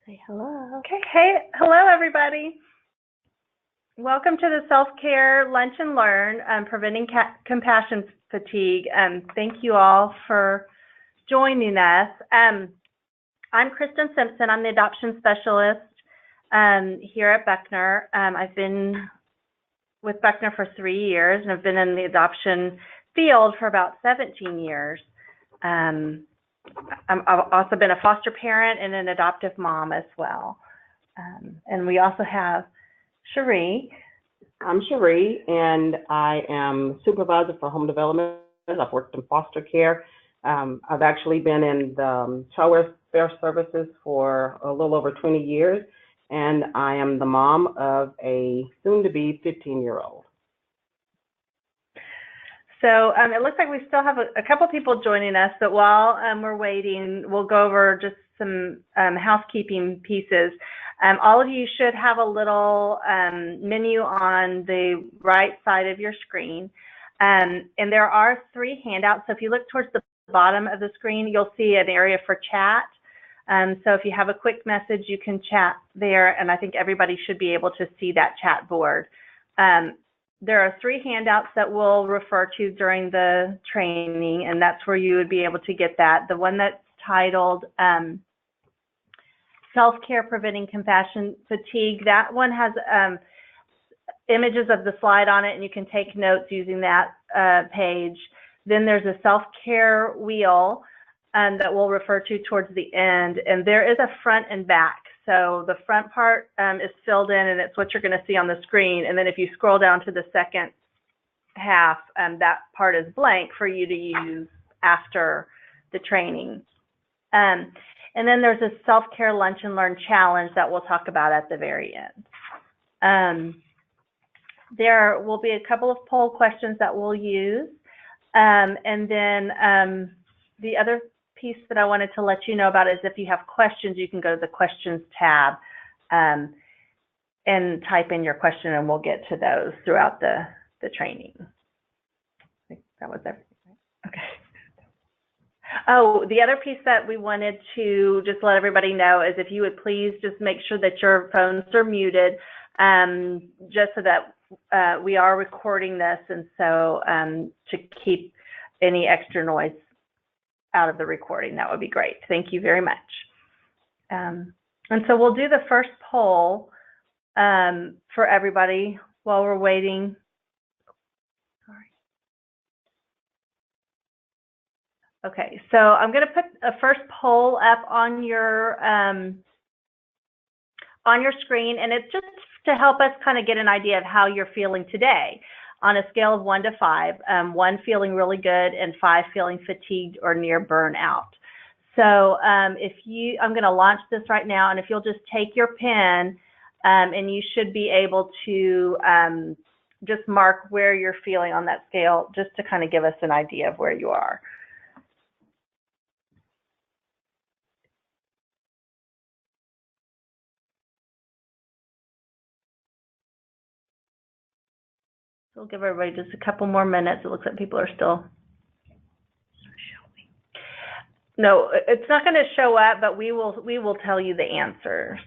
Say hello. Okay, hey, hello everybody. Welcome to the Self-Care Lunch and Learn, Preventing Compassion Fatigue. Thank you all for joining us. I'm Kristen Simpson. I'm the adoption specialist here at Buckner. I've been with Buckner for 3 years, and I've been in the adoption field for about 17 years. I've also been a foster parent and an adoptive mom as well. And we also have Cherie. I'm Cherie, and I am supervisor for home development. I've worked in foster care. I've actually been in the child welfare services for a little over 20 years, and I am the mom of a soon-to-be 15-year-old. So it looks like we still have a couple people joining us, but while we're waiting, we'll go over just some housekeeping pieces. All of you should have a little menu on the right side of your screen. And there are 3 handouts. So if you look towards the bottom of the screen, you'll see an area for chat. So if you have a quick message, you can chat there, and I think everybody should be able to see that chat board. There are 3 handouts that we'll refer to during the training, and that's where you would be able to get that. The one that's titled Self-Care Preventing Compassion Fatigue, that one has images of the slide on it, and you can take notes using that page. Then there's a self-care wheel that we'll refer to towards the end, and there is a front and back. So the front part is filled in, and it's what you're going to see on the screen. And then if you scroll down to the second half, that part is blank for you to use after the training. And then there's a self-care lunch and learn challenge that we'll talk about at the very end. There will be a couple of poll questions that we'll use. And then the other piece that I wanted to let you know about is if you have questions, you can go to the questions tab and type in your question, and we'll get to those throughout the training. I think that was everything, right? Okay. Oh, the other piece that we wanted to just let everybody know is if you would please just make sure that your phones are muted, just so that we are recording this, and so to keep any extra noise out of the recording, that would be great. Thank you very much. And so we'll do the first poll for everybody while we're waiting. Sorry. Okay, so I'm going to put a first poll up on your screen, and it's just to help us kind of get an idea of how you're feeling today, on a scale of 1 to 5, 1 feeling really good and 5 feeling fatigued or near burnout. So I'm going to launch this right now, and if you'll just take your pen, and you should be able to just mark where you're feeling on that scale, just to kind of give us an idea of where you are. We'll give everybody just a couple more minutes. It looks like people are still showing. No, it's not going to show up, but we will tell you the answers.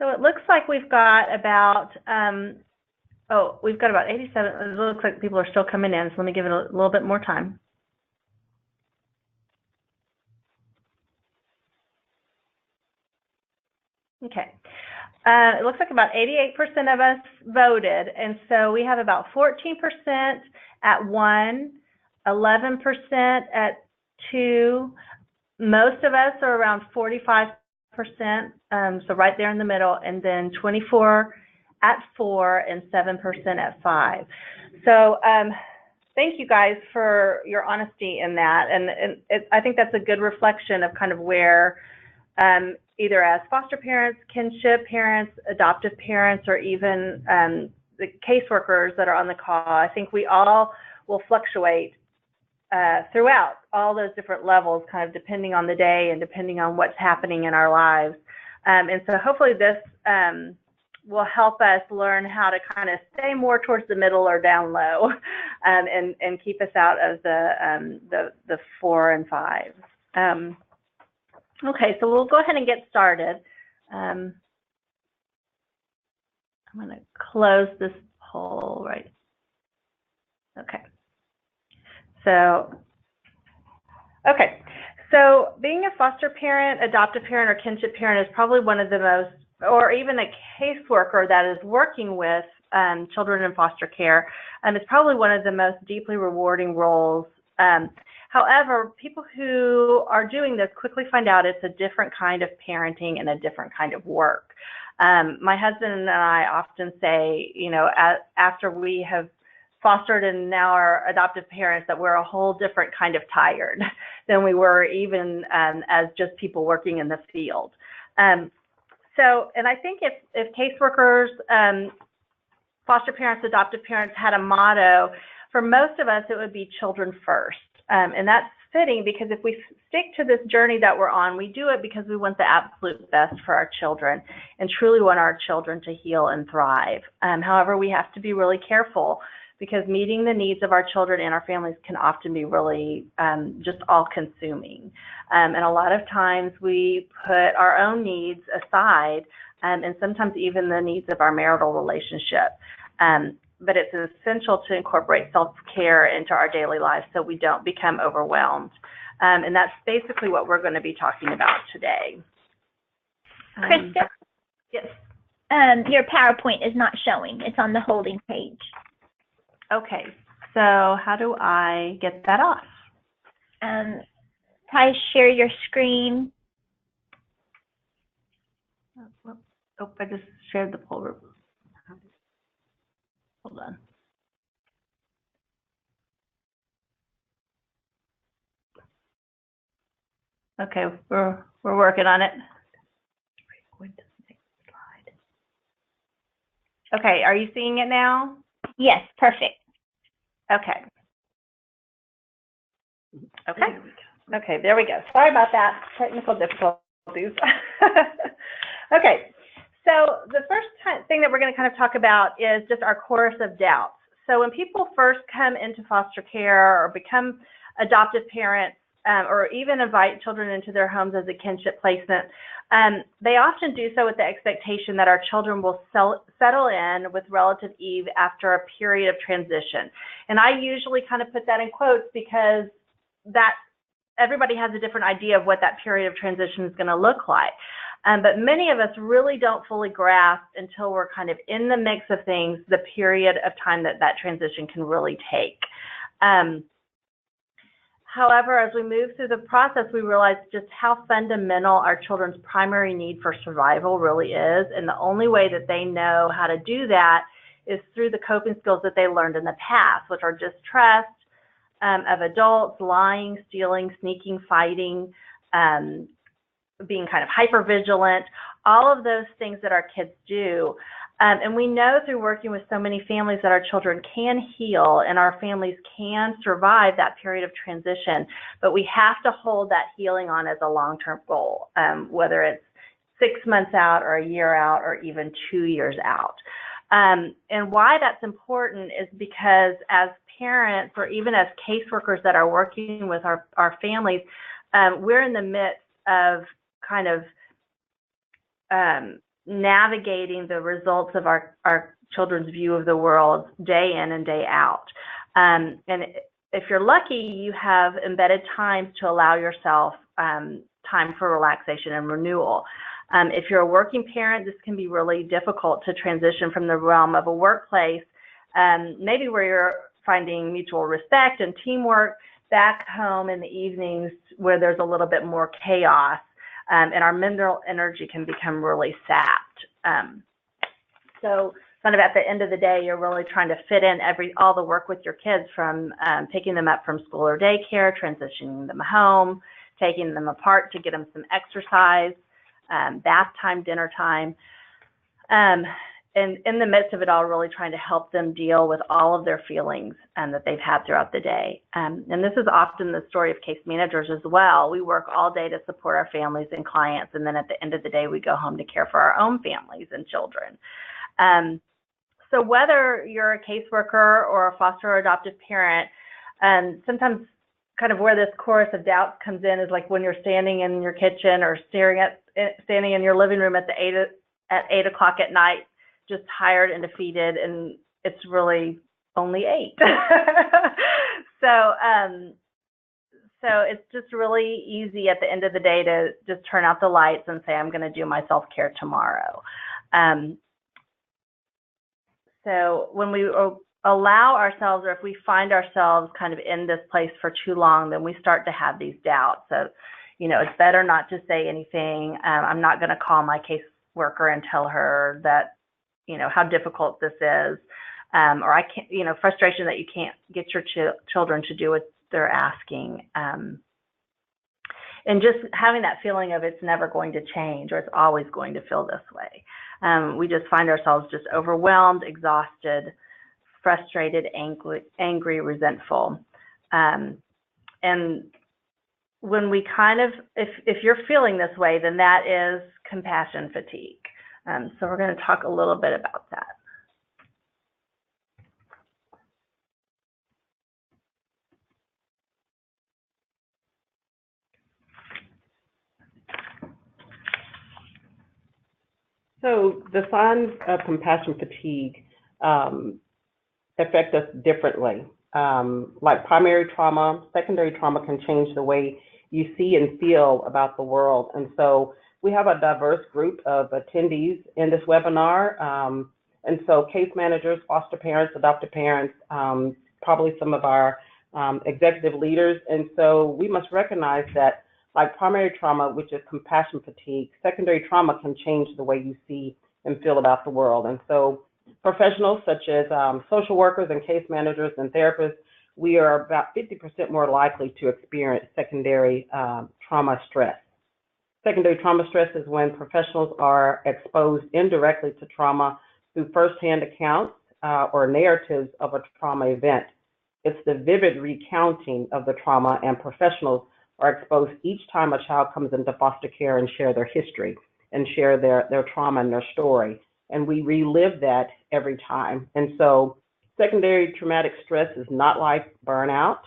So it looks like we've got about we've got about 87. It looks like people are still coming in, so let me give it a little bit more time. Okay, it looks like about 88% of us voted, and so we have about 14% at 1, 11% at 2. Most of us are around 45%, so right there in the middle, and then 24 at 4 and 7% at 5. So thank you guys for your honesty in that, and I think that's a good reflection of kind of where either as foster parents, kinship parents, adoptive parents, or even the caseworkers that are on the call. I think we all will fluctuate throughout all those different levels, kind of depending on the day and depending on what's happening in our lives. And so hopefully this will help us learn how to kind of stay more towards the middle or down low, and keep us out of the 4 and 5. Okay, so we'll go ahead and get started. I'm going to close this poll right. Okay. So being a foster parent, adoptive parent, or kinship parent is probably one of the most, or even a caseworker that is working with children in foster care, it's probably one of the most deeply rewarding roles. However, people who are doing this quickly find out it's a different kind of parenting and a different kind of work. My husband and I often say, you know, after we have fostered and now are adoptive parents, that we're a whole different kind of tired than we were even as just people working in the field. And I think if caseworkers, foster parents, adoptive parents had a motto, for most of us, it would be children first. And that's fitting because if we stick to this journey that we're on, we do it because we want the absolute best for our children and truly want our children to heal and thrive. However, we have to be really careful because meeting the needs of our children and our families can often be really just all-consuming. And a lot of times we put our own needs aside, and sometimes even the needs of our marital relationship. But it's essential to incorporate self-care into our daily lives so we don't become overwhelmed. And that's basically what we're going to be talking about today. Krista? Yes. Your PowerPoint is not showing. It's on the holding page. Okay, so how do I get that off? Try share your screen. Oh, I just shared the poll. Hold on. Okay, we're working on it. Okay, are you seeing it now? Yes, perfect. Okay. Okay. Okay, there we go. Sorry about that. Technical difficulties. Okay. So the first thing that we're going to kind of talk about is just our chorus of doubts. So when people first come into foster care or become adoptive parents, or even invite children into their homes as a kinship placement, they often do so with the expectation that our children will settle in with relative ease after a period of transition. And I usually kind of put that in quotes because that everybody has a different idea of what that period of transition is going to look like. But many of us really don't fully grasp until we're kind of in the mix of things, the period of time that transition can really take. However, as we move through the process, we realize just how fundamental our children's primary need for survival really is. And the only way that they know how to do that is through the coping skills that they learned in the past, which are distrust of adults, lying, stealing, sneaking, fighting, being kind of hypervigilant, all of those things that our kids do. And we know through working with so many families that our children can heal and our families can survive that period of transition, but we have to hold that healing on as a long-term goal, whether it's 6 months out or a year out or even 2 years out. And why that's important is because as parents or even as caseworkers that are working with our families, we're in the midst of kind of navigating the results of our children's view of the world day in and day out. And if you're lucky, you have embedded times to allow yourself time for relaxation and renewal. If you're a working parent, this can be really difficult to transition from the realm of a workplace, maybe where you're finding mutual respect and teamwork, back home in the evenings where there's a little bit more chaos. And our mental energy can become really sapped. So kind of at the end of the day, you're really trying to fit in all the work with your kids, from picking them up from school or daycare, transitioning them home, taking them apart to get them some exercise, bath time, dinner time. And in the midst of it all, really trying to help them deal with all of their feelings that they've had throughout the day. And this is often the story of case managers as well. We work all day to support our families and clients, and then at the end of the day, we go home to care for our own families and children. So whether you're a caseworker or a foster or adoptive parent, sometimes kind of where this chorus of doubts comes in is like when you're standing in your kitchen or standing in your living room at 8 o'clock at night, just tired and defeated, and it's really only 8. So it's just really easy at the end of the day to just turn out the lights and say, I'm going to do my self-care tomorrow. So when we allow ourselves, or if we find ourselves kind of in this place for too long, then we start to have these doubts. So, it's better not to say anything. I'm not going to call my caseworker and tell her that, how difficult this is. Or I can't, frustration that you can't get your children to do what they're asking. And just having that feeling of it's never going to change, or it's always going to feel this way. We just find ourselves just overwhelmed, exhausted, frustrated, angry, resentful. And when we kind of, if you're feeling this way, then that is compassion fatigue. So we're going to talk a little bit about that. So the signs of compassion fatigue affect us differently. Like primary trauma, secondary trauma can change the way you see and feel about the world. And so we have a diverse group of attendees in this webinar. And so case managers, foster parents, adoptive parents, probably some of our executive leaders. And so we must recognize that like primary trauma, which is compassion fatigue, secondary trauma can change the way you see and feel about the world. And so professionals such as social workers and case managers and therapists, we are about 50% more likely to experience secondary trauma stress. Secondary trauma stress is when professionals are exposed indirectly to trauma through firsthand accounts or narratives of a trauma event. It's the vivid recounting of the trauma, and professionals are exposed each time a child comes into foster care and share their history and share their trauma and their story. And we relive that every time. And so secondary traumatic stress is not like burnout.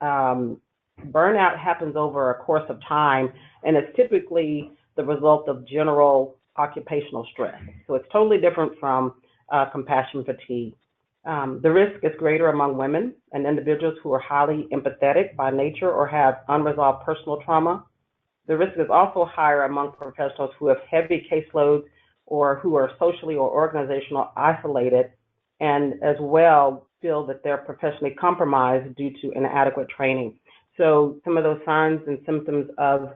Burnout happens over a course of time, and it's typically the result of general occupational stress. So it's totally different from compassion fatigue. The risk is greater among women and individuals who are highly empathetic by nature or have unresolved personal trauma. The risk is also higher among professionals who have heavy caseloads or who are socially or organizationally isolated, and as well feel that they're professionally compromised due to inadequate training. So some of those signs and symptoms of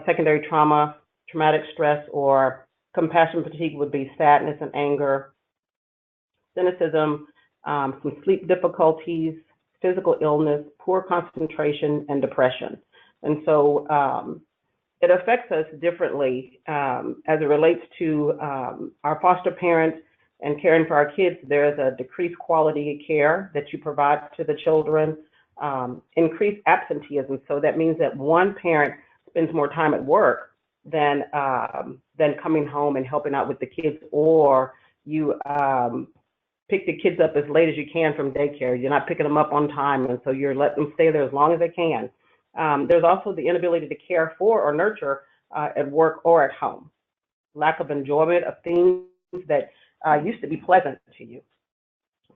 secondary trauma, traumatic stress, or compassion fatigue would be sadness and anger, cynicism, some sleep difficulties, physical illness, poor concentration, and depression. And so it affects us differently as it relates to our foster parents and caring for our kids. There is a decreased quality of care that you provide to the children, increased absenteeism. So that means that one parent spends more time at work than coming home and helping out with the kids, or you pick the kids up as late as you can from daycare. You're not picking them up on time, and so you're letting them stay there as long as they can. There's also the inability to care for or nurture at work or at home. Lack of enjoyment of things that used to be pleasant to you.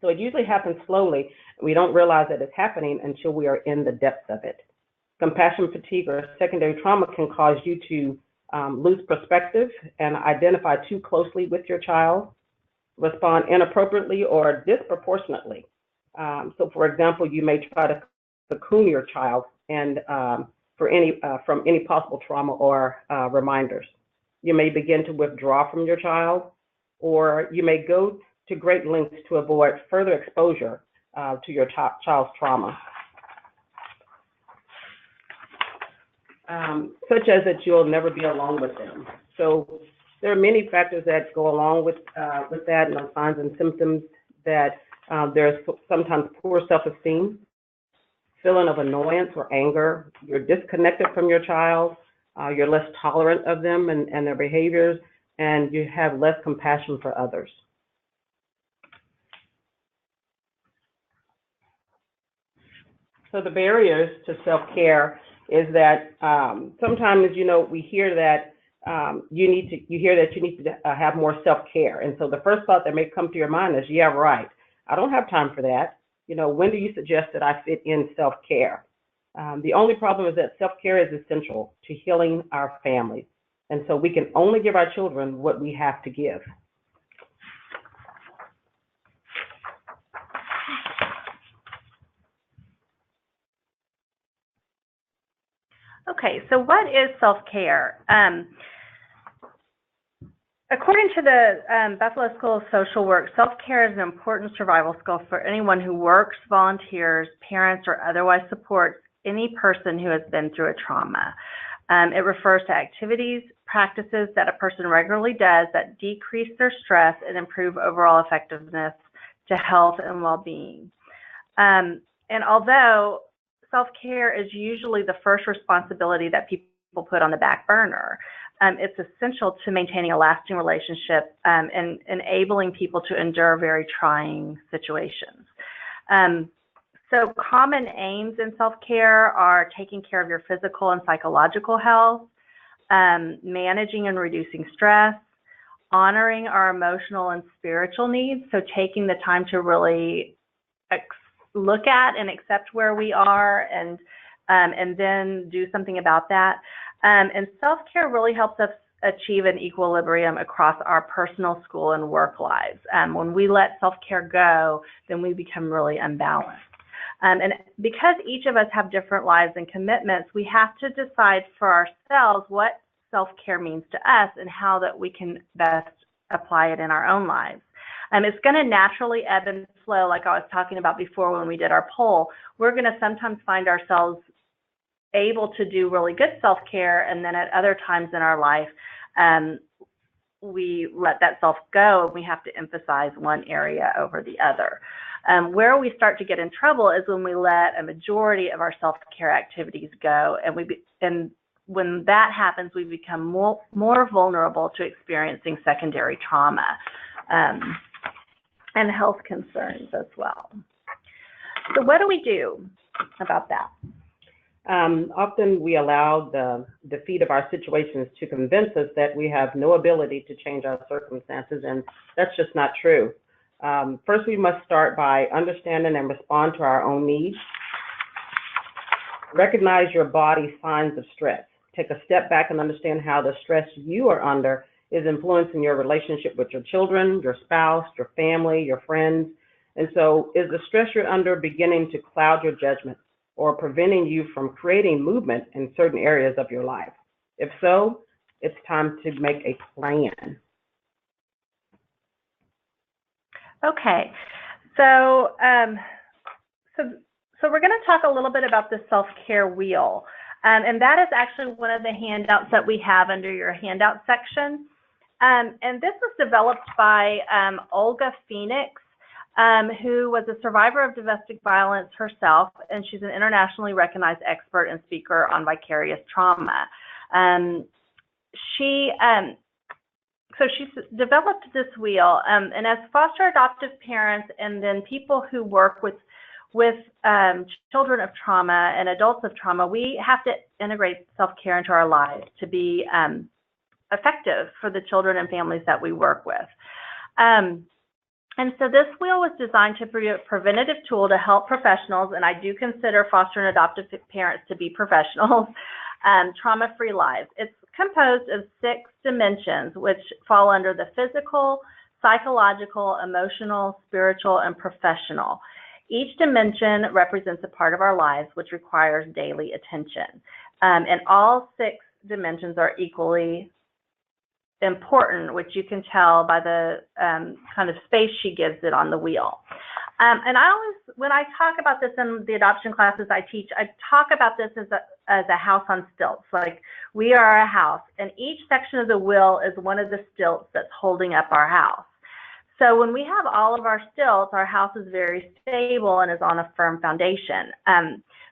So it usually happens slowly. We don't realize that it's happening until we are in the depths of it. Compassion fatigue or secondary trauma can cause you to lose perspective and identify too closely with your child, respond inappropriately or disproportionately. So for example, you may try to cocoon your child and from any possible trauma or reminders. You may begin to withdraw from your child, or you may go to great lengths to avoid further exposure to your child's trauma. Such as that you'll never be alone with them. So there are many factors that go along with that, and signs and symptoms that there's sometimes poor self-esteem, feeling of annoyance or anger, you're disconnected from your child, you're less tolerant of them and their behaviors, and you have less compassion for others. So the barriers to self-care is that sometimes, we hear that you need to have more self-care. And so the first thought that may come to your mind is, yeah, right, I don't have time for that. When do you suggest that I fit in self-care? The only problem is that self-care is essential to healing our families. And so we can only give our children what we have to give. Okay, so what is self-care? According to the Buffalo School of Social Work, self-care is an important survival skill for anyone who works, volunteers, parents, or otherwise supports any person who has been through a trauma. It refers to activities, practices that a person regularly does that decrease their stress and improve overall effectiveness to health and well-being. And although self-care is usually the first responsibility that people put on the back burner, it's essential to maintaining a lasting relationship and enabling people to endure very trying situations. So common aims in self-care are taking care of your physical and psychological health, managing and reducing stress, honoring our emotional and spiritual needs, so taking the time to really look at and accept where we are and then do something about that. And self-care really helps us achieve an equilibrium across our personal, school, and work lives. When we let self-care go, then we become really unbalanced. And because each of us have different lives and commitments, we have to decide for ourselves what self-care means to us and how that we can best apply it in our own lives. It's going to naturally ebb and flow, like I was talking about before when we did our poll. We're going to sometimes find ourselves able to do really good self-care, and then at other times in our life, we let that self go, and we have to emphasize one area over the other. Where we start to get in trouble is when we let a majority of our self-care activities go, and when that happens, we become more vulnerable to experiencing secondary trauma and health concerns as well. So what do we do about that? Often we allow the defeat of our situations to convince us that we have no ability to change our circumstances, and that's just not true. First, we must start by understanding and respond to our own needs. Recognize your body's signs of stress. Take a step back and understand how the stress you are under is influencing your relationship with your children, your spouse, your family, your friends. And so is the stress you're under beginning to cloud your judgment or preventing you from creating movement in certain areas of your life? If so, it's time to make a plan. Okay, so we're going to talk a little bit about the self-care wheel, and that is actually one of the handouts that we have under your handout section. And this was developed by Olga Phoenix, who was a survivor of domestic violence herself, and she's an internationally recognized expert and speaker on vicarious trauma. So she's developed this wheel, and as foster adoptive parents and then people who work with children of trauma and adults of trauma, we have to integrate self-care into our lives to be effective for the children and families that we work with. And so this wheel was designed to be a preventative tool to help professionals, and I do consider foster and adoptive parents to be professionals, trauma-free lives. It's composed of 6 dimensions, which fall under the physical, psychological, emotional, spiritual, and professional. Each dimension represents a part of our lives which requires daily attention. And all 6 dimensions are equally important, which you can tell by the kind of space she gives it on the wheel. And I always, when I talk about this in the adoption classes I teach, I talk about this as a house on stilts. Like, we are a house, and each section of the wheel is one of the stilts that's holding up our house. So when we have all of our stilts, our house is very stable and is on a firm foundation.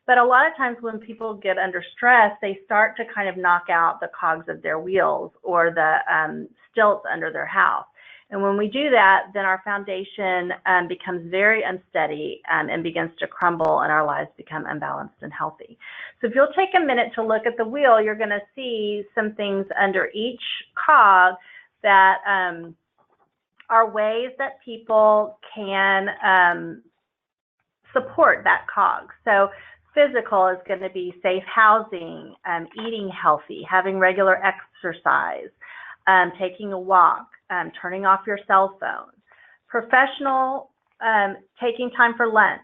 But a lot of times when people get under stress, they start to kind of knock out the cogs of their wheels, or the stilts under their house. And when we do that, then our foundation becomes very unsteady and begins to crumble, and our lives become unbalanced and healthy. So if you'll take a minute to look at the wheel, you're going to see some things under each cog that are ways that people can support that cog. So physical is going to be safe housing, eating healthy, having regular exercise, taking a walk, turning off your cell phone. Professional, taking time for lunch,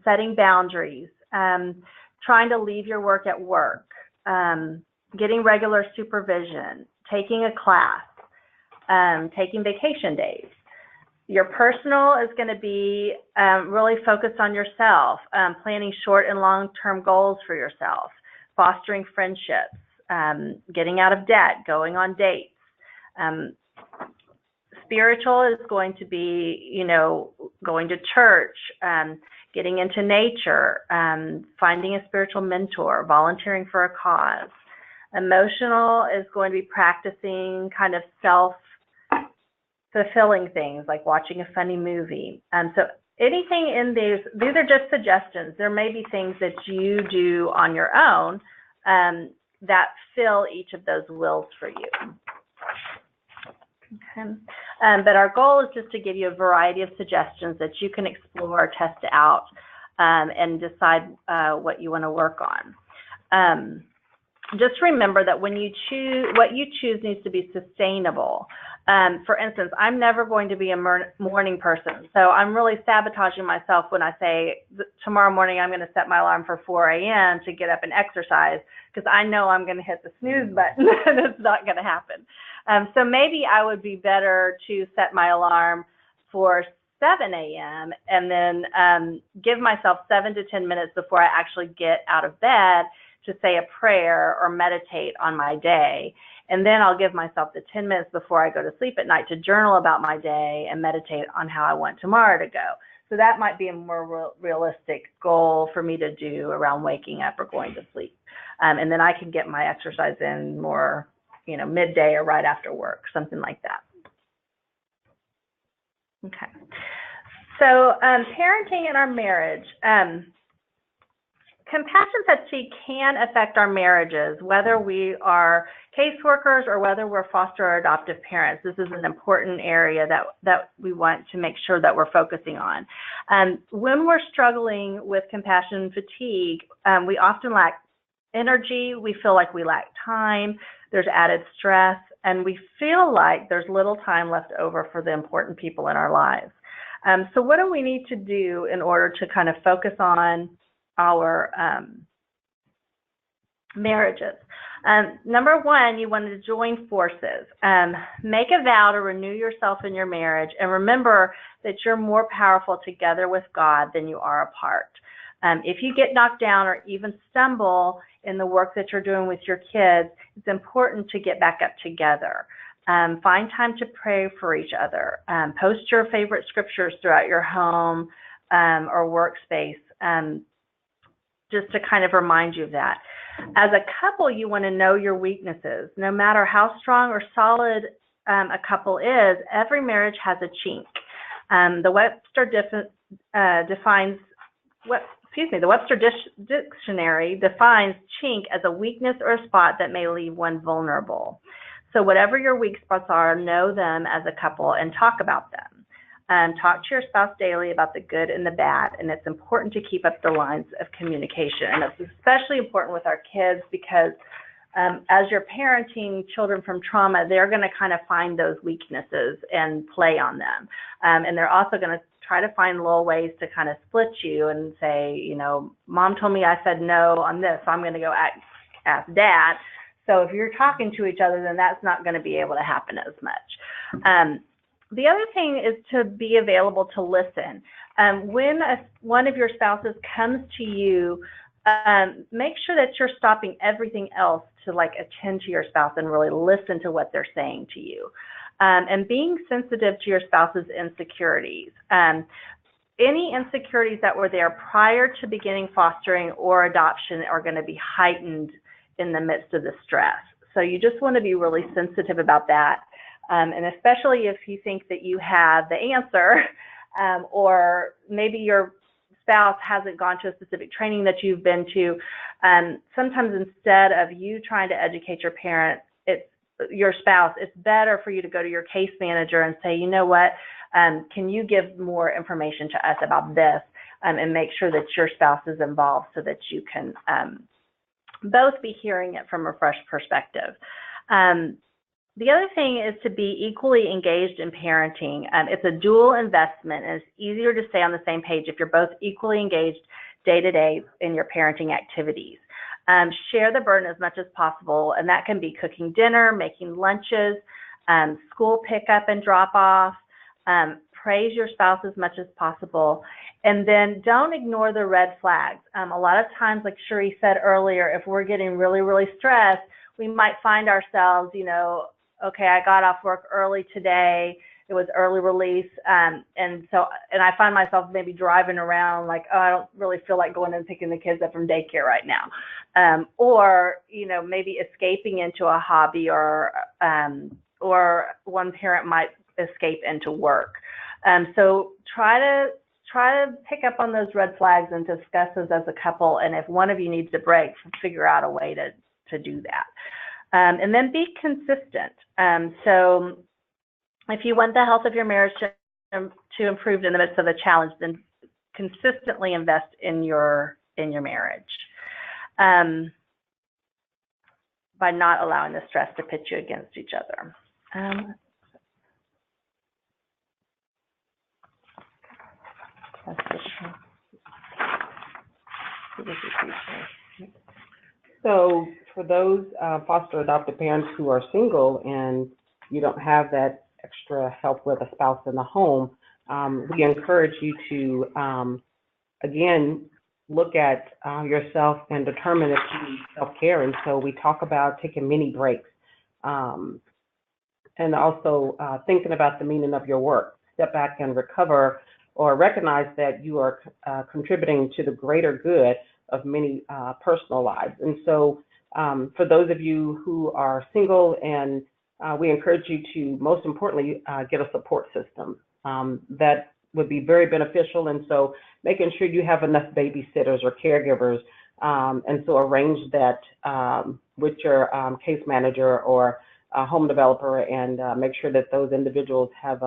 setting boundaries, trying to leave your work at work, getting regular supervision, taking a class, taking vacation days. Your personal is going to be really focused on yourself, planning short and long-term goals for yourself, fostering friendships, getting out of debt, going on dates. Spiritual is going to be, you know, going to church, getting into nature, finding a spiritual mentor, volunteering for a cause. Emotional is going to be practicing kind of self-fulfilling things like watching a funny movie. So anything in these are just suggestions. There may be things that you do on your own that fill each of those wheels for you. Okay. But our goal is just to give you a variety of suggestions that you can explore, test out, and decide what you want to work on. Just remember that when you choose, what you choose needs to be sustainable. For instance, I'm never going to be a morning person, so I'm really sabotaging myself when I say tomorrow morning I'm going to set my alarm for 4 a.m. to get up and exercise, because I know I'm going to hit the snooze button and it's not going to happen. So maybe I would be better to set my alarm for 7 a.m. and then give myself 7 to 10 minutes before I actually get out of bed to say a prayer or meditate on my day. And then I'll give myself the 10 minutes before I go to sleep at night to journal about my day and meditate on how I want tomorrow to go. So that might be a more realistic goal for me to do around waking up or going to sleep. And then I can get my exercise in more, you know, midday or right after work, something like that. Okay. So parenting in our marriage. Compassion fatigue can affect our marriages, whether we are caseworkers or whether we're foster or adoptive parents. This is an important area that we want to make sure that we're focusing on. When we're struggling with compassion fatigue, we often lack energy, we feel like we lack time, there's added stress, and we feel like there's little time left over for the important people in our lives. So what do we need to do in order to kind of focus on our marriages? Number one, you want to join forces. Make a vow to renew yourself in your marriage, and remember that you're more powerful together with God than you are apart. If you get knocked down or even stumble in the work that you're doing with your kids, it's important to get back up together. Find time to pray for each other. Post your favorite scriptures throughout your home or workspace, just to kind of remind you of that. As a couple, you want to know your weaknesses. No matter how strong or solid a couple is, every marriage has a chink. The Webster Dictionary defines chink as a weakness or a spot that may leave one vulnerable. So whatever your weak spots are, know them as a couple and talk about them. Talk to your spouse daily about the good and the bad, and it's important to keep up the lines of communication. And it's especially important with our kids because as you're parenting children from trauma, they're going to kind of find those weaknesses and play on them. And they're also going to try to find little ways to kind of split you and say, you know, mom told me I said no on this, so I'm going to go ask dad. So if you're talking to each other, then that's not going to be able to happen as much. The other thing is to be available to listen. When one of your spouses comes to you, make sure that you're stopping everything else to like attend to your spouse and really listen to what they're saying to you. And being sensitive to your spouse's insecurities. Any insecurities that were there prior to beginning fostering or adoption are going to be heightened in the midst of the stress. So you just want to be really sensitive about that. And especially if you think that you have the answer, or maybe your spouse hasn't gone to a specific training that you've been to, sometimes instead of you trying to educate your spouse, it's better for you to go to your case manager and say, you know what, can you give more information to us about this, and make sure that your spouse is involved so that you can both be hearing it from a fresh perspective. The other thing is to be equally engaged in parenting. It's a dual investment, and it's easier to stay on the same page if you're both equally engaged day to day in your parenting activities. Share the burden as much as possible, and that can be cooking dinner, making lunches, school pickup and drop off. Praise your spouse as much as possible, and then don't ignore the red flags. A lot of times, like Cherie said earlier, if we're getting really, really stressed, we might find ourselves, okay, I got off work early today. It was early release. And I find myself maybe driving around like, oh, I don't really feel like going and picking the kids up from daycare right now. Or, maybe escaping into a hobby, or one parent might escape into work. So try to pick up on those red flags and discuss those as a couple. And if one of you needs a break, figure out a way to do that. And then be consistent. So if you want the health of your marriage to improve in the midst of a challenge, then consistently invest in your marriage, by not allowing the stress to pit you against each other. So for those foster adoptive parents who are single and you don't have that extra help with a spouse in the home, we encourage you to, again, look at yourself and determine if you need self-care. And so we talk about taking mini breaks, and also thinking about the meaning of your work. Step back and recover, or recognize that you are contributing to the greater good of many personal lives. And so for those of you who are single, and we encourage you to, most importantly, get a support system. That would be very beneficial. And so making sure you have enough babysitters or caregivers, and so arrange that with your case manager or home developer, and make sure that those individuals have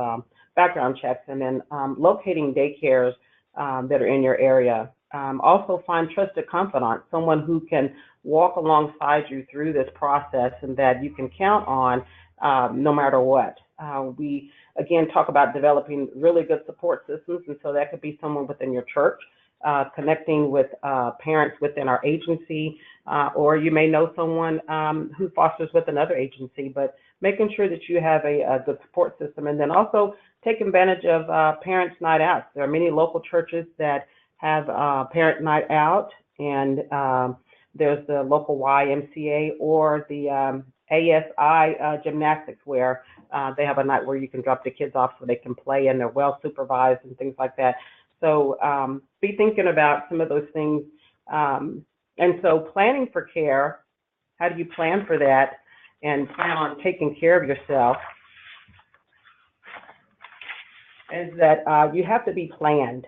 background checks, and then locating daycares that are in your area. Also find trusted confidant, someone who can walk alongside you through this process and that you can count on no matter what. We, again, talk about developing really good support systems, and so that could be someone within your church, connecting with parents within our agency, or you may know someone who fosters with another agency, but making sure that you have a good support system. And then also take advantage of parents' night out. There are many local churches that have parent night out, and there's the local YMCA or the ASI gymnastics, where they have a night where you can drop the kids off so they can play, and they're well supervised and things like that. So be thinking about some of those things. And so planning for care, how do you plan for that and plan on taking care of yourself, is that you have to be planned.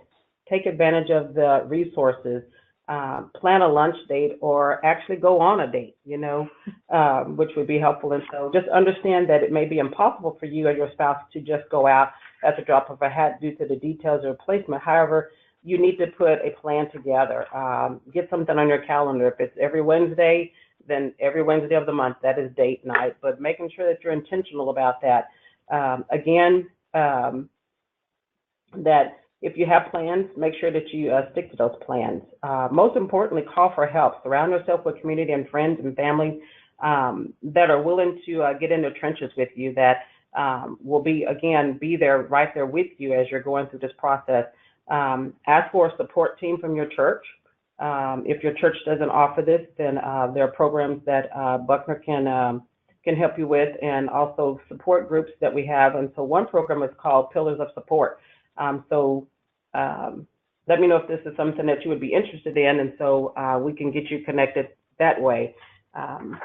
Take advantage of the resources, plan a lunch date, or actually go on a date, which would be helpful. And so just understand that it may be impossible for you or your spouse to just go out at the drop of a hat due to the details of placement. However, you need to put a plan together. Get something on your calendar. If it's every Wednesday, then every Wednesday of the month, that is date night. But making sure that you're intentional about that. That if you have plans, make sure that you stick to those plans. Most importantly, call for help. Surround yourself with community and friends and family that are willing to get in the trenches with you, that will be there, right there with you as you're going through this process. Ask for a support team from your church. If your church doesn't offer this, then there are programs that Buckner can help you with, and also support groups that we have. And so one program is called Pillars of Support. Let me know if this is something that you would be interested in, and so we can get you connected that way. And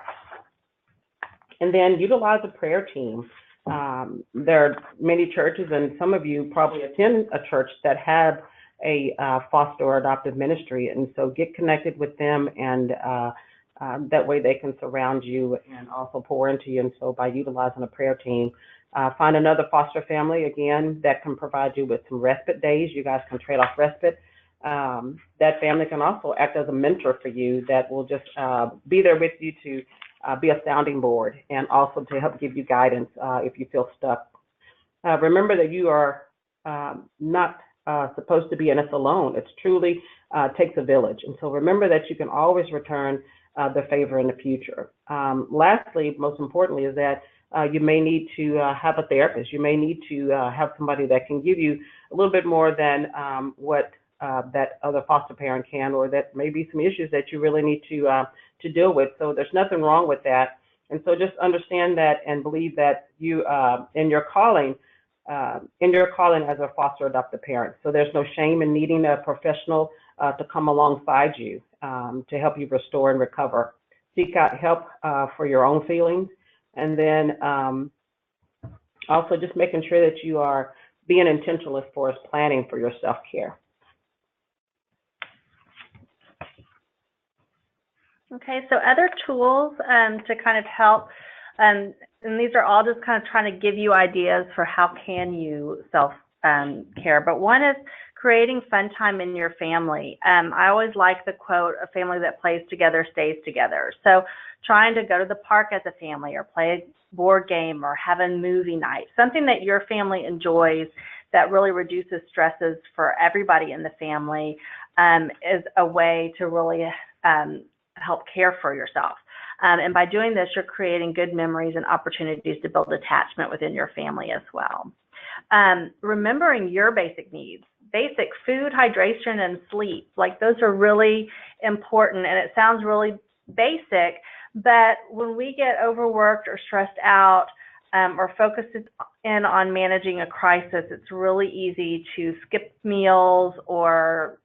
then utilize a prayer team. There are many churches, and some of you probably attend a church that have a foster or adoptive ministry, and so get connected with them, and that way they can surround you and also pour into you. And so by utilizing a prayer team, find another foster family, again, that can provide you with some respite days. You guys can trade off respite. That family can also act as a mentor for you that will just be there with you to be a sounding board and also to help give you guidance if you feel stuck. Remember that you are not supposed to be in this alone. It's truly takes a village. And so remember that you can always return the favor in the future. Lastly, most importantly, is that you may need to have a therapist. You may need to have somebody that can give you a little bit more than what that other foster parent can, or that may be some issues that you really need to deal with. So there's nothing wrong with that. And so just understand that and believe that you in your calling as a foster adoptive parent. So there's no shame in needing a professional to come alongside you to help you restore and recover. Seek out help for your own feelings, and then also just making sure that you are being intentional as far as planning for your self-care. Okay, so other tools to kind of help, and these are all just kind of trying to give you ideas for how can you self-care. But one is creating fun time in your family. I always like the quote, "A family that plays together stays together." So trying to go to the park as a family, or play a board game, or have a movie night, something that your family enjoys that really reduces stresses for everybody in the family, is a way to really help care for yourself. And by doing this, you're creating good memories and opportunities to build attachment within your family as well. Remembering your basic needs, basic food, hydration, and sleep, like those are really important. And it sounds really basic, but when we get overworked or stressed out, or focused in on managing a crisis, it's really easy to skip meals, or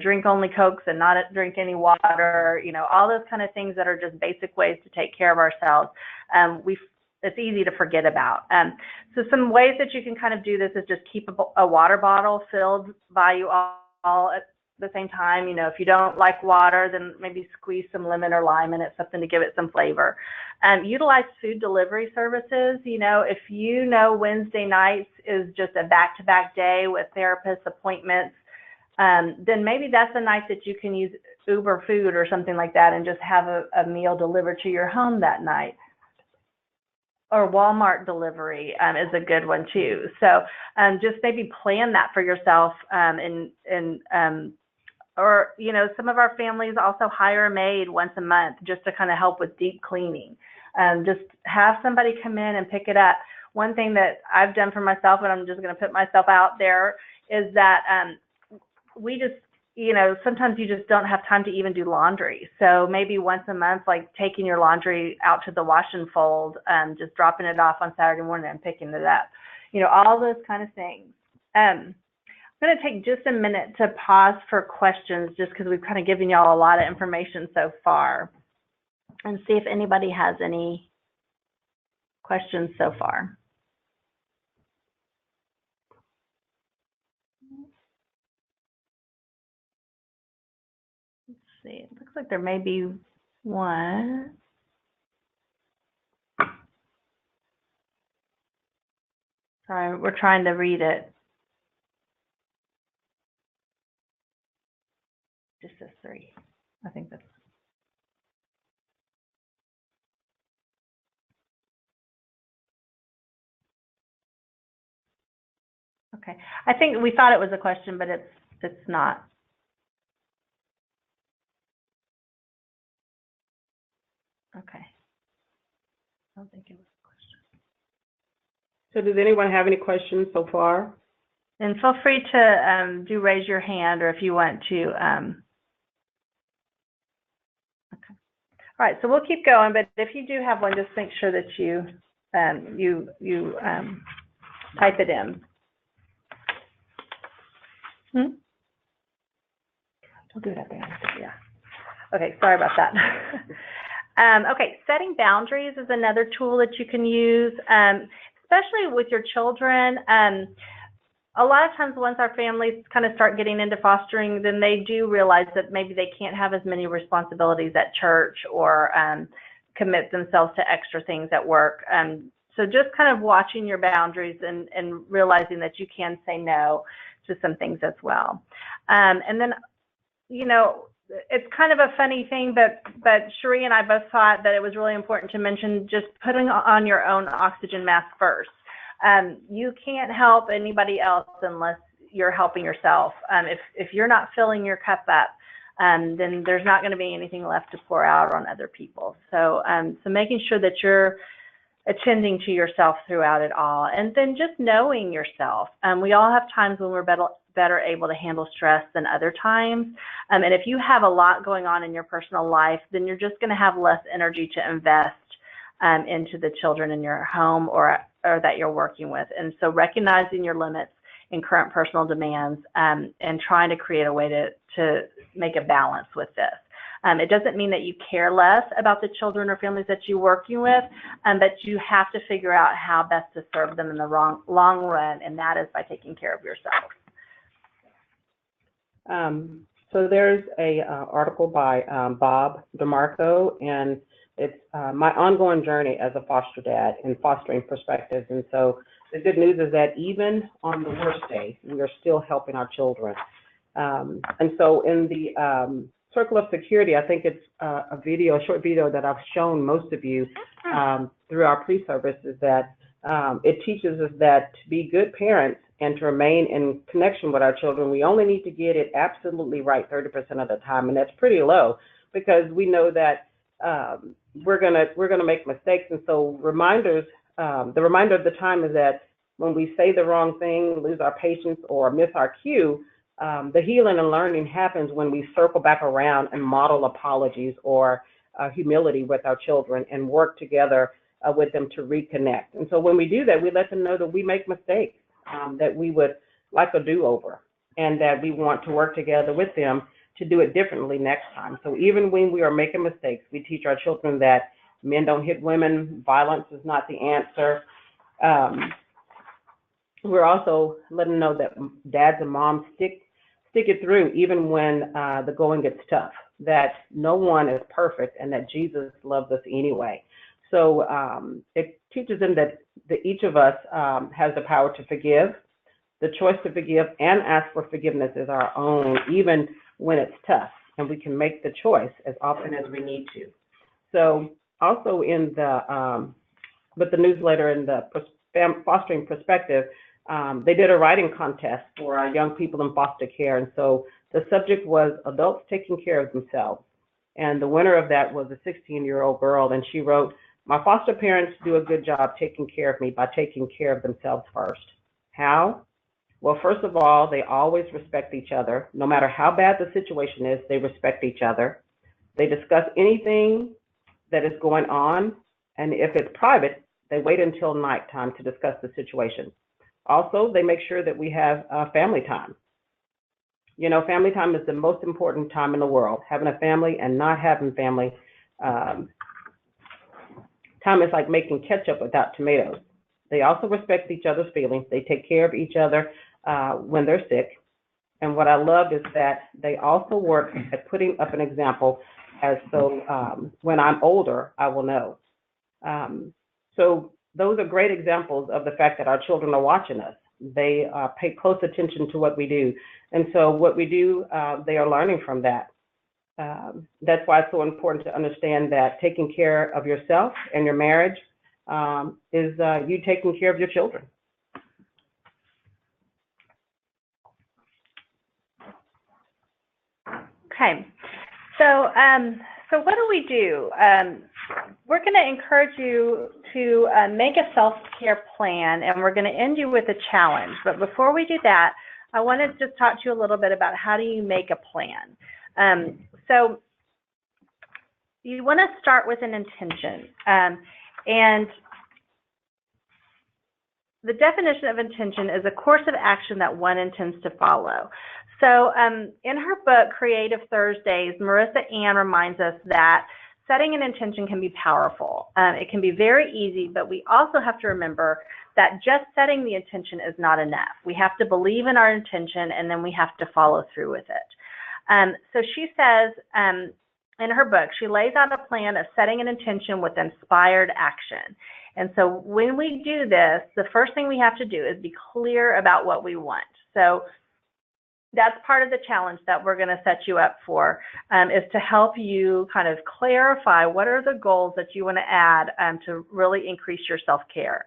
drink only Cokes and not drink any water, all those kind of things that are just basic ways to take care of ourselves. It's easy to forget about. So some ways that you can kind of do this is just keep a water bottle filled by you all at the same time. If you don't like water, then maybe squeeze some lemon or lime in it, something to give it some flavor. Utilize food delivery services. If Wednesday nights is just a back-to-back day with therapist appointments, then maybe that's a night that you can use Uber food or something like that and just have a meal delivered to your home that night. Or Walmart delivery is a good one too. So just maybe plan that for yourself, or some of our families also hire a maid once a month just to kind of help with deep cleaning. Just have somebody come in and pick it up. One thing that I've done for myself, and I'm just going to put myself out there, is that we just, sometimes you just don't have time to even do laundry. So maybe once a month, like taking your laundry out to the wash and fold, just dropping it off on Saturday morning and picking it up. All those kind of things. I'm going to take just a minute to pause for questions, just because we've kind of given y'all a lot of information so far, and see if anybody has any questions so far. Let's see, it looks like there may be one. Sorry, we're trying to read it. Just says 3. I think that's. Okay. I think we thought it was a question, but it's not. Okay. I don't think it was a question. So does anyone have any questions so far? And feel free to do raise your hand, or if you want to. Okay. All right. So we'll keep going, but if you do have one, just make sure that you type it in. Don't do that there. Yeah. Okay. Sorry about that. Okay. Setting boundaries is another tool that you can use. especially with your children. A lot of times once our families kind of start getting into fostering, then they do realize that maybe they can't have as many responsibilities at church or commit themselves to extra things at work. So just kind of watching your boundaries and realizing that you can say no to some things as well. And then, you know, it's kind of a funny thing, but Cherie and I both thought that it was really important to mention just putting on your own oxygen mask first. You can't help anybody else unless you're helping yourself. If you're not filling your cup up, then there's not going to be anything left to pour out on other people. So, so making sure that you're attending to yourself throughout it all, and then just knowing yourself. We all have times when we're better able to handle stress than other times. And if you have a lot going on in your personal life, then you're just going to have less energy to invest into the children in your home or that you're working with. And so recognizing your limits and current personal demands and trying to create a way to make a balance with this. It doesn't mean that you care less about the children or families that you're working with, but you have to figure out how best to serve them in the long run, and that is by taking care of yourself. So there's a article by Bob DeMarco, and it's my ongoing journey as a foster dad and fostering perspectives. And so the good news is that even on the worst day, we are still helping our children. And so in the Circle of Security, I think it's a short video that I've shown most of you through our pre-service, is that it teaches us that to be good parents and to remain in connection with our children, we only need to get it absolutely right 30% of the time, and that's pretty low because we know that we're gonna make mistakes. And so reminders, the reminder of the time is that when we say the wrong thing, lose our patience, or miss our cue, the healing and learning happens when we circle back around and model apologies or humility with our children and work together with them to reconnect. And so when we do that, we let them know that we make mistakes, that we would like a do-over, and that we want to work together with them to do it differently next time. So even when we are making mistakes, we teach our children that men don't hit women, violence is not the answer. We're also letting them know that dads and moms stick it through even when the going gets tough, that no one is perfect and that Jesus loves us anyway. So it teaches them that each of us has the power to forgive. The choice to forgive and ask for forgiveness is our own, even when it's tough, and we can make the choice as often as we need to. So also in the with the newsletter and the fostering perspective, they did a writing contest for our young people in foster care, and so the subject was adults taking care of themselves. And the winner of that was a 16-year-old girl, and she wrote, "My foster parents do a good job taking care of me by taking care of themselves first." How? Well, first of all, they always respect each other. No matter how bad the situation is, they respect each other. They discuss anything that is going on, and if it's private, they wait until nighttime to discuss the situation. Also, they make sure that we have family time. You know, family time is the most important time in the world. Having a family and not having family time is like making ketchup without tomatoes. They also respect each other's feelings. They take care of each other when they're sick. And what I love is that they also work at putting up an example as so when I'm older, I will know. So those are great examples of the fact that our children are watching us. They pay close attention to what we do. And so what we do, they are learning from that. That's why it's so important to understand that taking care of yourself and your marriage is you taking care of your children. Okay, so so what do? We're going to encourage you to make a self-care plan, and we're going to end you with a challenge. But before we do that, I want to just talk to you a little bit about how do you make a plan. So you want to start with an intention, and the definition of intention is a course of action that one intends to follow. So in her book, Creative Thursdays, Marissa Ann reminds us that setting an intention can be powerful. It can be very easy, but we also have to remember that just setting the intention is not enough. We have to believe in our intention, and then we have to follow through with it. So she says in her book, she lays out a plan of setting an intention with inspired action. And so when we do this, the first thing we have to do is be clear about what we want. So that's part of the challenge that we're going to set you up for, is to help you kind of clarify what are the goals that you want to add to really increase your self-care.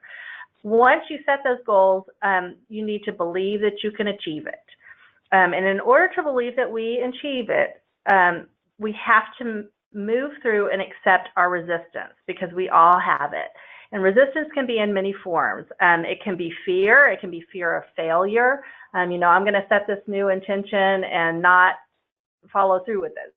Once you set those goals, you need to believe that you can achieve it. And in order to believe that we achieve it, we have to move through and accept our resistance, because we all have it. And resistance can be in many forms. It can be fear. It can be fear of failure. I'm going to set this new intention and not follow through with it.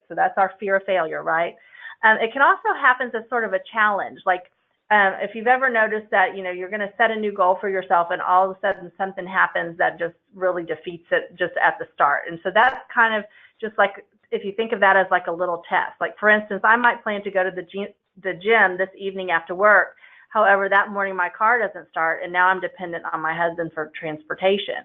So that's our fear of failure, right? It can also happen as sort of a challenge. Like if you've ever noticed that, you're going to set a new goal for yourself and all of a sudden something happens that just really defeats it just at the start. And so that's kind of just like, if you think of that as like a little test. Like for instance, I might plan to go to the gym this evening after work. However, that morning my car doesn't start, and now I'm dependent on my husband for transportation.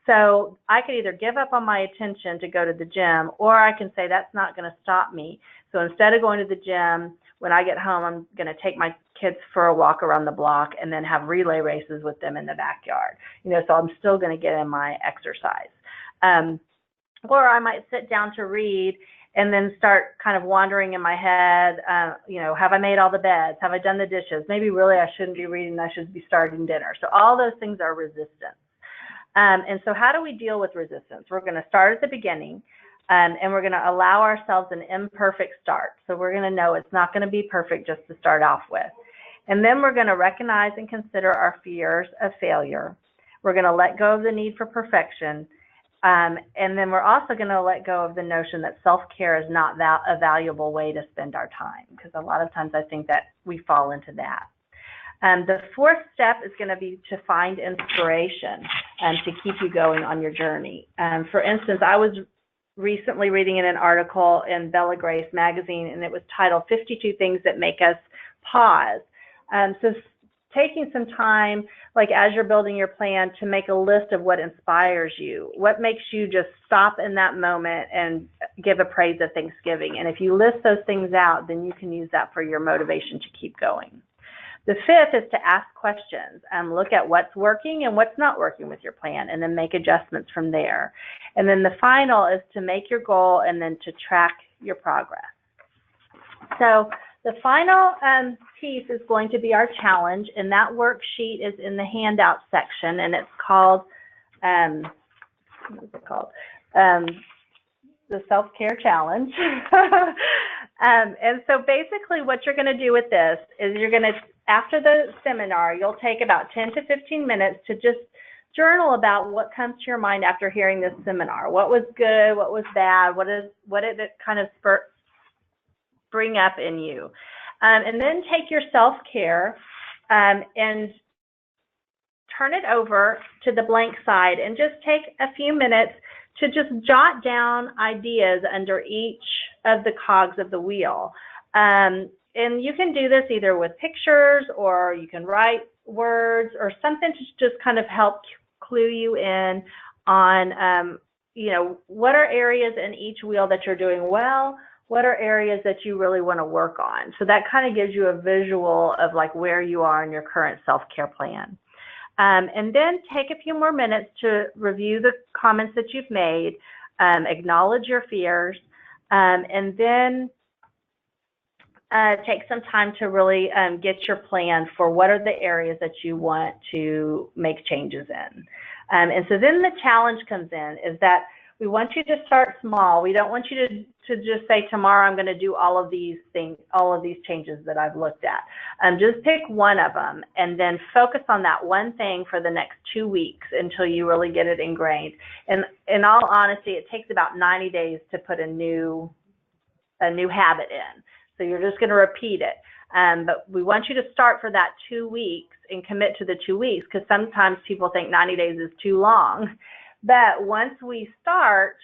So I could either give up on my intention to go to the gym, or I can say that's not going to stop me. So instead of going to the gym, when I get home, I'm going to take my kids for a walk around the block and then have relay races with them in the backyard. So I'm still going to get in my exercise. Or I might sit down to read and then start kind of wandering in my head, have I made all the beds? Have I done the dishes? Maybe really I shouldn't be reading, I should be starting dinner. So all those things are resistance. And so how do we deal with resistance? We're going to start at the beginning, and we're going to allow ourselves an imperfect start. So we're going to know it's not going to be perfect just to start off with. And then we're going to recognize and consider our fears of failure. We're going to let go of the need for perfection. And then we're also going to let go of the notion that self-care is not a valuable way to spend our time, because a lot of times I think that we fall into that. The fourth step is going to be to find inspiration to keep you going on your journey. For instance, I was recently reading in an article in Bella Grace magazine, and it was titled 52 Things That Make Us Pause. So taking some time, like as you're building your plan, to make a list of what inspires you, what makes you just stop in that moment and give a praise of thanksgiving. And if you list those things out, then you can use that for your motivation to keep going. The fifth is to ask questions, look at what's working and what's not working with your plan, and then make adjustments from there. And then the final is to make your goal and then to track your progress. So the final piece is going to be our challenge, and that worksheet is in the handout section, and it's called, what is it called? The Self-Care Challenge. And so basically what you're going to do with this is you're going to, after the seminar, you'll take about 10 to 15 minutes to just journal about what comes to your mind after hearing this seminar. What was good? What was bad? What did it kind of bring up in you? And then take your self-care and turn it over to the blank side and just take a few minutes to just jot down ideas under each of the cogs of the wheel. And you can do this either with pictures, or you can write words or something to just kind of help clue you in on, what are areas in each wheel that you're doing well, what are areas that you really want to work on. So that kind of gives you a visual of like where you are in your current self-care plan. And then take a few more minutes to review the comments that you've made, acknowledge your fears, and then take some time to really get your plan for what are the areas that you want to make changes in. And so then the challenge comes in is that we want you to start small. We don't want you to just say, tomorrow I'm going to do all of these things, all of these changes that I've looked at. Just pick one of them and then focus on that one thing for the next 2 weeks until you really get it ingrained. And in all honesty, it takes about 90 days to put a new habit in. So you're just going to repeat it. But we want you to start for that 2 weeks and commit to the 2 weeks, because sometimes people think 90 days is too long. But once we start,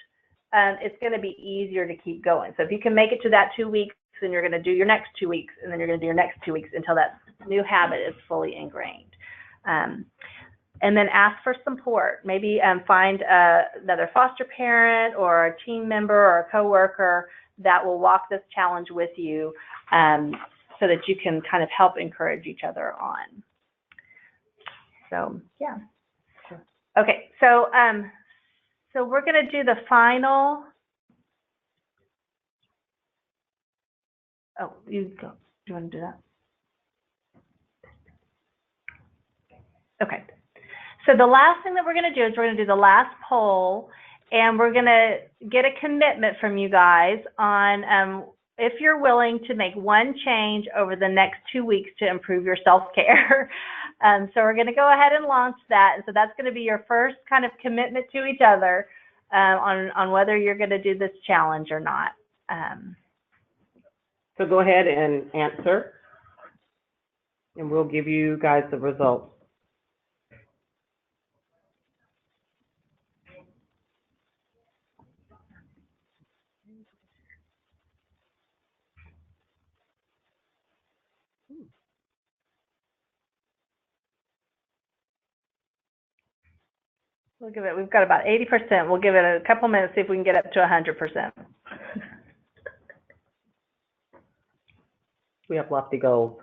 it's going to be easier to keep going. So if you can make it to that 2 weeks then you're going to do your next 2 weeks, and then you're going to do your next 2 weeks until that new habit is fully ingrained. And then ask for support. Maybe find another foster parent or a team member or a coworker that will walk this challenge with you, so that you can kind of help encourage each other on. So yeah. Okay, so so we're going to do the final. Oh, you go. Do you want to do that? Okay. So the last thing that we're going to do is we're going to do the last poll, and we're going to get a commitment from you guys on if you're willing to make one change over the next 2 weeks to improve your self-care. So we're going to go ahead and launch that. And so that's going to be your first kind of commitment to each other on whether you're going to do this challenge or not. So go ahead and answer, and we'll give you guys the results. We'll give it, we've got about 80%. We'll give it a couple minutes, see if we can get up to 100%. We have lofty goals.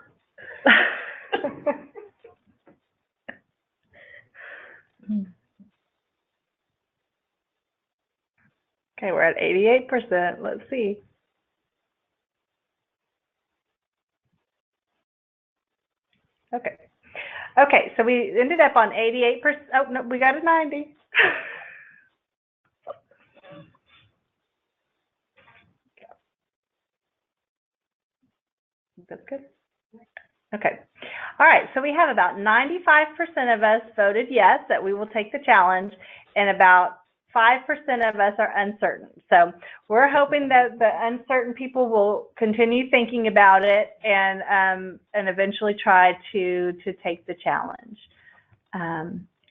Okay, we're at 88%. Let's see. Okay. Okay, so we ended up on 88%. Oh, no, we got a 90. That's good. Okay. All right, so we have about 95% of us voted yes, that we will take the challenge, and about 5% of us are uncertain. So we're hoping that the uncertain people will continue thinking about it and eventually try to take the challenge.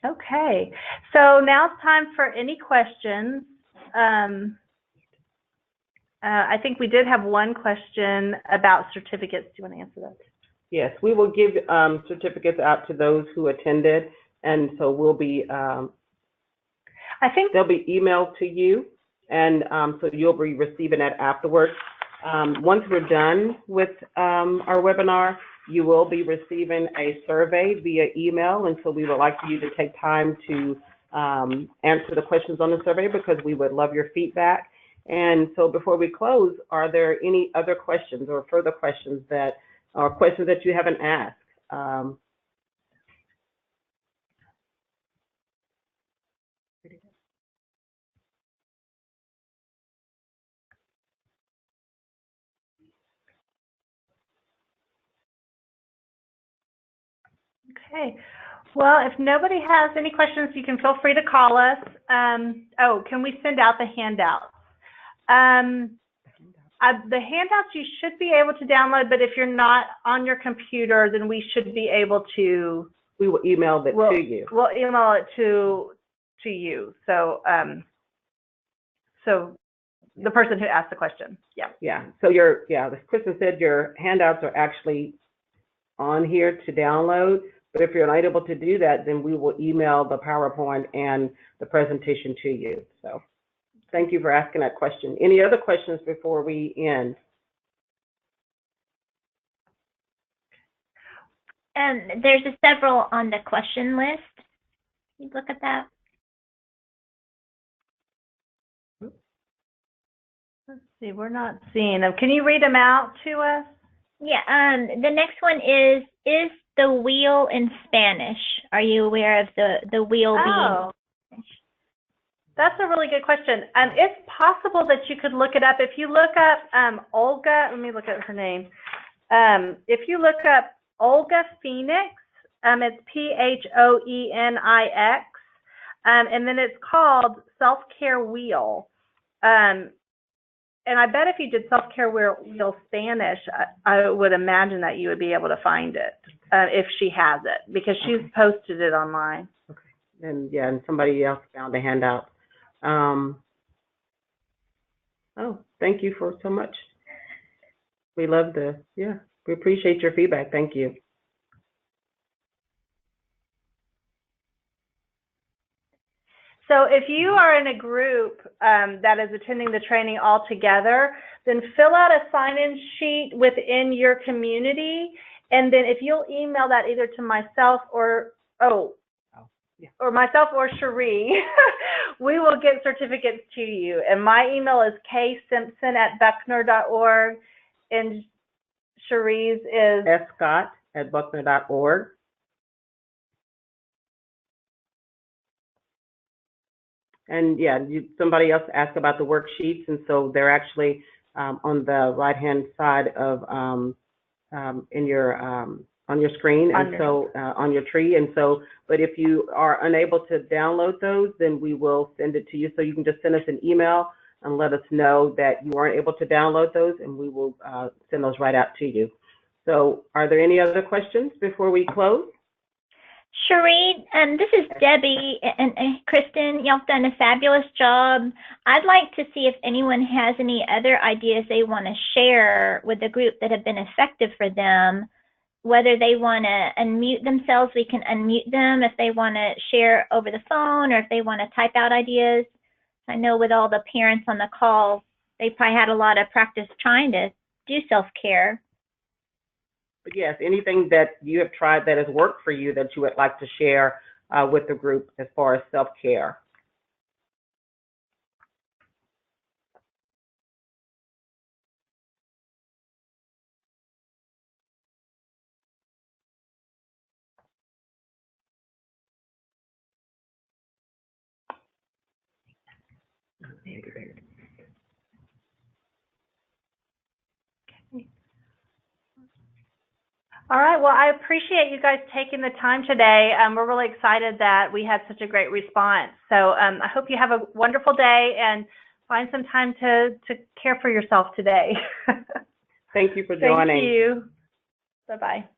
Okay, so now it's time for any questions. I think we did have one question about certificates. Do you want to answer that? Yes, we will give certificates out to those who attended, and so we'll be, I think they'll be emailed to you, and so you'll be receiving that afterwards. Once we're done with our webinar, you will be receiving a survey via email, and so we would like for you to take time to answer the questions on the survey, because we would love your feedback. And so before we close, are there any other questions or further questions that, or questions that you haven't asked? Okay. Well, if nobody has any questions, you can feel free to call us. Oh, can we send out the handouts? The handouts you should be able to download, but if you're not on your computer, then we should be able to. We will email it to you. We'll email it to you. So, so the person who asked the question. Yeah. Yeah. So as Kristen said, your handouts are actually on here to download. But if you're not able to do that, then we will email the PowerPoint and the presentation to you. So thank you for asking that question. Any other questions before we end? There's several on the question list. Can you look at that? Let's see, we're not seeing them. Can you read them out to us? Yeah, the next one is the wheel in Spanish? Are you aware of the wheel being Spanish? That's a really good question. It's possible that you could look it up. If you look up Olga, let me look at her name. If you look up Olga Phoenix, it's Phoenix, and then it's called Self-Care Wheel. And I bet if you did Self-Care Wheel Spanish, I would imagine that you would be able to find it if she has it, because she's posted it online. Okay. And yeah, and somebody else found the handout. Oh, thank you for so much. We love this. Yeah, we appreciate your feedback. Thank you. So if you are in a group that is attending the training all together, then fill out a sign-in sheet within your community. And then if you'll email that either to myself or, or myself or Cherie, we will get certificates to you. And my email is ksimpson@buckner.org, and Cherie's is scott@buckner.org. And yeah, somebody else asked about the worksheets, and so they're actually on the right-hand side of in your on your screen, and so on your tree. And so, but if you are unable to download those, then we will send it to you. So you can just send us an email and let us know that you weren't able to download those, and we will send those right out to you. So, are there any other questions before we close? Cherie, this is Debbie and Kristen. Y'all have done a fabulous job. I'd like to see if anyone has any other ideas they want to share with the group that have been effective for them. Whether they want to unmute themselves, we can unmute them. If they want to share over the phone, or if they want to type out ideas. I know with all the parents on the call, they probably had a lot of practice trying to do self-care. But yes, anything that you have tried that has worked for you that you would like to share with the group as far as self-care. All right, well, I appreciate you guys taking the time today. We're really excited that we had such a great response. So I hope you have a wonderful day and find some time to care for yourself today. Thank you for joining. Thank you. Bye-bye.